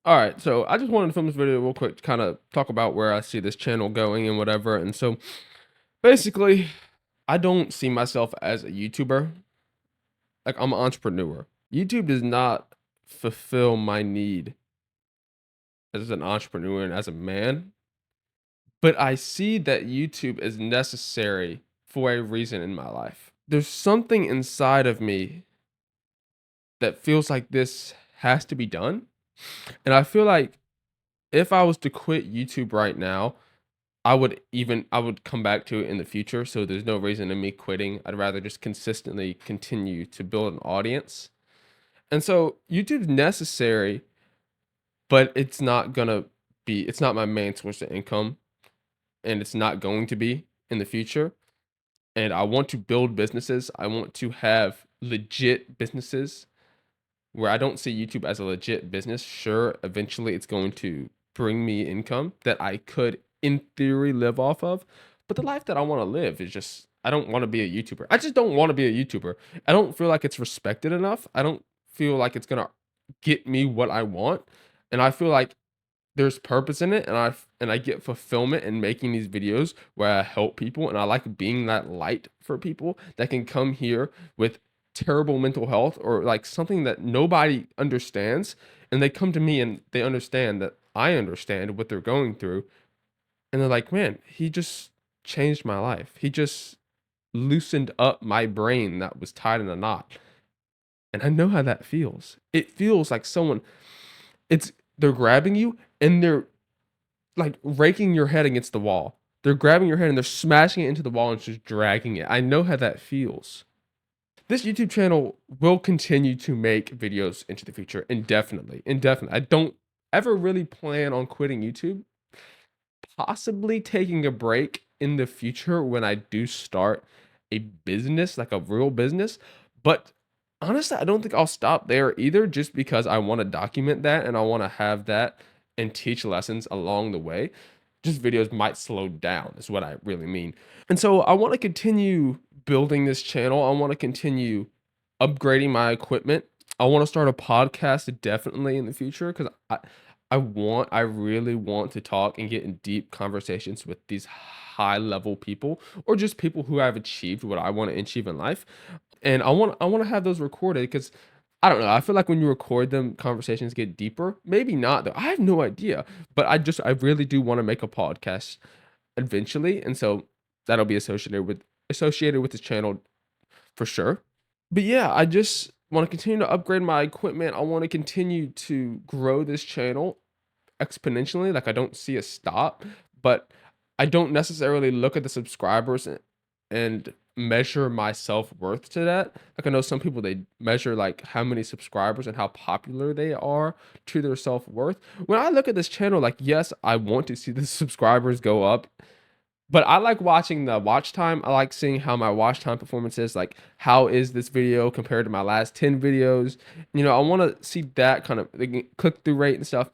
All right, so I just wanted to film this video real quick to kind of talk about where I see this channel going and whatever. And so basically, I don't see myself as a YouTuber. Like I'm an entrepreneur. YouTube does not fulfill my need as an entrepreneur and as a man, but I see that YouTube is necessary for a reason in my life. There's something inside of me that feels like this has to be done. And I feel like if I was to quit YouTube right now, I would come back to it in the future, so there's no reason in me quitting. I'd rather just consistently continue to build an audience. And so YouTube's necessary, but it's not my main source of income, and it's not going to be in the future. And I want to build businesses. I want to have legit businesses where I don't see YouTube as a legit business. Sure, eventually it's going to bring me income that I could, in theory, live off of. But the life that I want to live is just, I don't want to be a YouTuber. I just don't want to be a YouTuber. I don't feel like it's respected enough. I don't feel like it's going to get me what I want. And I feel like there's purpose in it, and I get fulfillment in making these videos where I help people, and I like being that light for people that can come here with terrible mental health or like something that nobody understands, and they come to me and they understand that I understand what they're going through, and they're like, "Man, he just changed my life. He just loosened up my brain that was tied in a knot." And I know how that feels. It feels like someone it's they're grabbing you and they're like raking your head against the wall. They're grabbing your head and they're smashing it into the wall and just dragging it. I know how that feels. This YouTube channel will continue to make videos into the future indefinitely. Indefinitely. I don't ever really plan on quitting YouTube. Possibly taking a break in the future when I do start a business, like a real business. But honestly, I don't think I'll stop there either, just because I want to document that and I want to have that and teach lessons along the way. Just videos might slow down, is what I really mean. And so I want to continue building this channel. I want to continue upgrading my equipment. I want to start a podcast definitely in the future because I really want to talk and get in deep conversations with these high level people or just people who have achieved what I want to achieve in life. And I want to have those recorded because I don't know. I feel like when you record them, conversations get deeper. Maybe not though. I have no idea. But I really do want to make a podcast eventually. And so that'll be associated with this channel for sure. But yeah, I just want to continue to upgrade my equipment. I want to continue to grow this channel exponentially. Like I don't see a stop, but I don't necessarily look at the subscribers and measure my self-worth to that. Like I know some people they measure like how many subscribers and how popular they are to their self-worth. When I look at this channel, like yes, I want to see the subscribers go up, but I like watching the watch time. I like seeing how my watch time performance is. Like, how is this video compared to my last 10 videos? I want to see that kind of click through rate and stuff.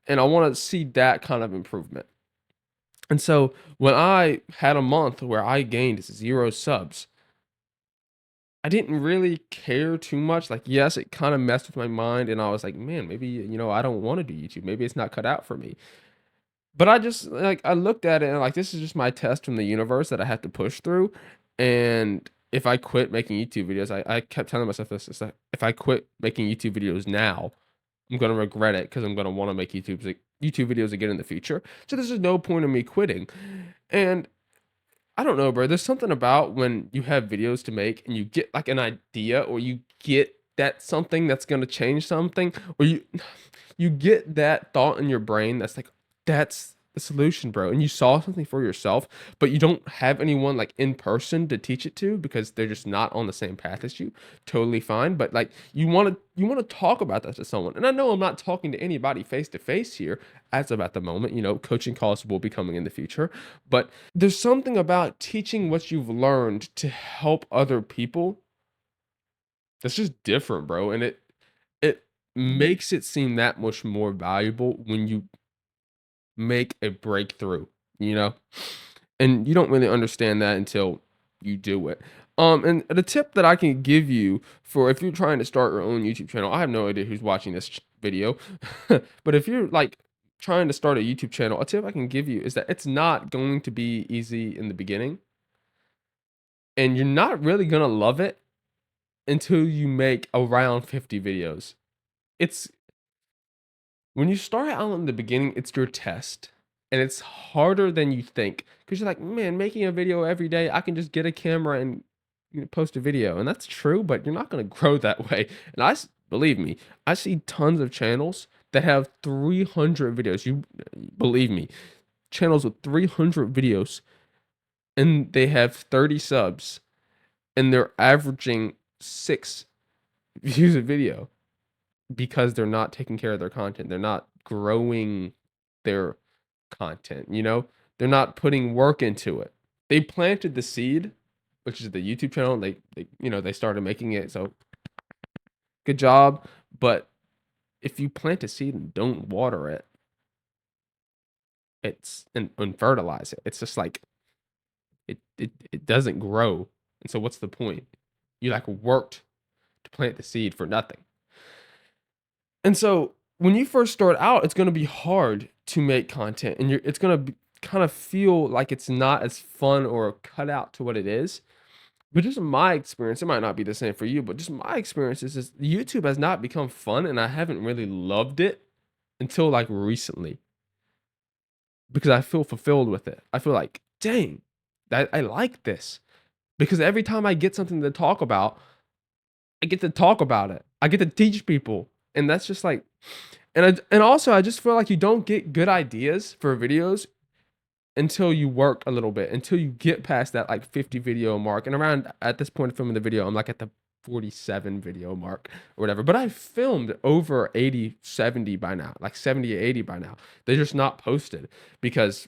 And I want to see that kind of improvement. And so when I had a month where I gained 0 subs, I didn't really care too much. Like, yes, it kind of messed with my mind. And I was like, man, maybe, I don't want to do YouTube. Maybe it's not cut out for me. But I just like I looked at it and like this is just my test from the universe that I have to push through. And if I quit making YouTube videos, I kept telling myself this, it's like if I quit making YouTube videos now, I'm gonna regret it because I'm gonna want to make YouTube videos again in the future. So there's just no point in me quitting. And I don't know, bro. There's something about when you have videos to make and you get like an idea or you get that something that's gonna change something, or you get that thought in your brain that's like, that's the solution, bro. And you saw something for yourself, but you don't have anyone like in person to teach it to because they're just not on the same path as you. Totally fine. But like you want to talk about that to someone. And I know I'm not talking to anybody face to face here as of at the moment. Coaching calls will be coming in the future. But there's something about teaching what you've learned to help other people that's just different, bro. And it makes it seem that much more valuable when you make a breakthrough, you know? And you don't really understand that until you do it. And the tip that I can give you for if you're trying to start your own YouTube channel, I have no idea who's watching this video. But if you're like trying to start a YouTube channel, a tip I can give you is that it's not going to be easy in the beginning, and you're not really gonna love it until you make around 50 videos. It's when you start out in the beginning, it's your test. And it's harder than you think. Because you're like, man, making a video every day, I can just get a camera and post a video. And that's true, but you're not going to grow that way. And believe me, I see tons of channels that have 300 videos. You believe me, channels with 300 videos, and they have 30 subs, and they're averaging 6 views a video because they're not taking care of their content. They're not growing their content, you know? They're not putting work into it. They planted the seed, which is the YouTube channel. They started making it. So good job. But if you plant a seed and don't water it, and fertilize it, it's just like it doesn't grow. And so what's the point? You like worked to plant the seed for nothing. And so when you first start out, it's going to be hard to make content, and it's going to kind of feel like it's not as fun or cut out to what it is. But just my experience, it might not be the same for you, but just my experience is YouTube has not become fun, and I haven't really loved it until like recently, because I feel fulfilled with it. I feel like, dang, I like this, because every time I get something to talk about, I get to talk about it. I get to teach people, and that's just like, and also I just feel like you don't get good ideas for videos until you work a little bit, until you get past that like 50 video mark. And around at this point of filming the video, I'm like at the 47 video mark or whatever. But I've filmed over 80, 70 by now, like 70 or 80 by now. They're just not posted because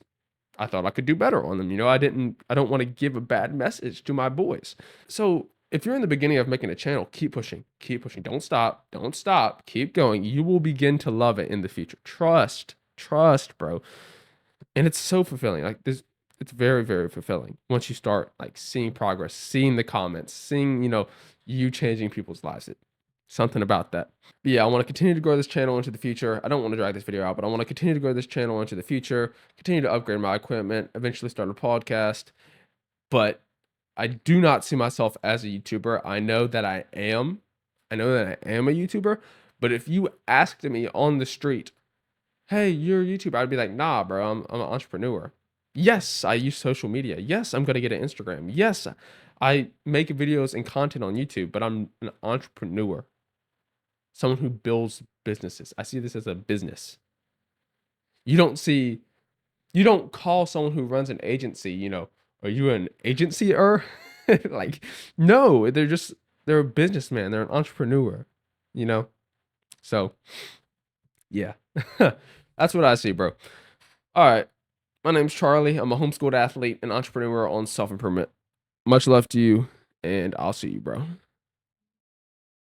I thought I could do better on them. I don't want to give a bad message to my boys. So if you're in the beginning of making a channel, keep pushing, keep pushing. Don't stop, keep going. You will begin to love it in the future. Trust, bro. And it's so fulfilling. Like this, it's very, very fulfilling once you start like seeing progress, seeing the comments, seeing, you changing people's lives. Something about that. But yeah, I want to continue to grow this channel into the future. I don't want to drag this video out, but I want to continue to grow this channel into the future, continue to upgrade my equipment, eventually start a podcast. But I do not see myself as a YouTuber. I know that I am. I know that I am a YouTuber. But if you asked me on the street, hey, you're a YouTuber, I'd be like, nah, bro, I'm an entrepreneur. Yes, I use social media. Yes, I'm gonna get an Instagram. Yes, I make videos and content on YouTube, but I'm an entrepreneur. Someone who builds businesses. I see this as a business. You don't call someone who runs an agency, are you an agency-er? Like, no, they're a businessman, they're an entrepreneur, you know? So, yeah. That's what I see, bro. All right. My name's Charlie. I'm a homeschooled athlete and entrepreneur on self-improvement. Much love to you, and I'll see you, bro.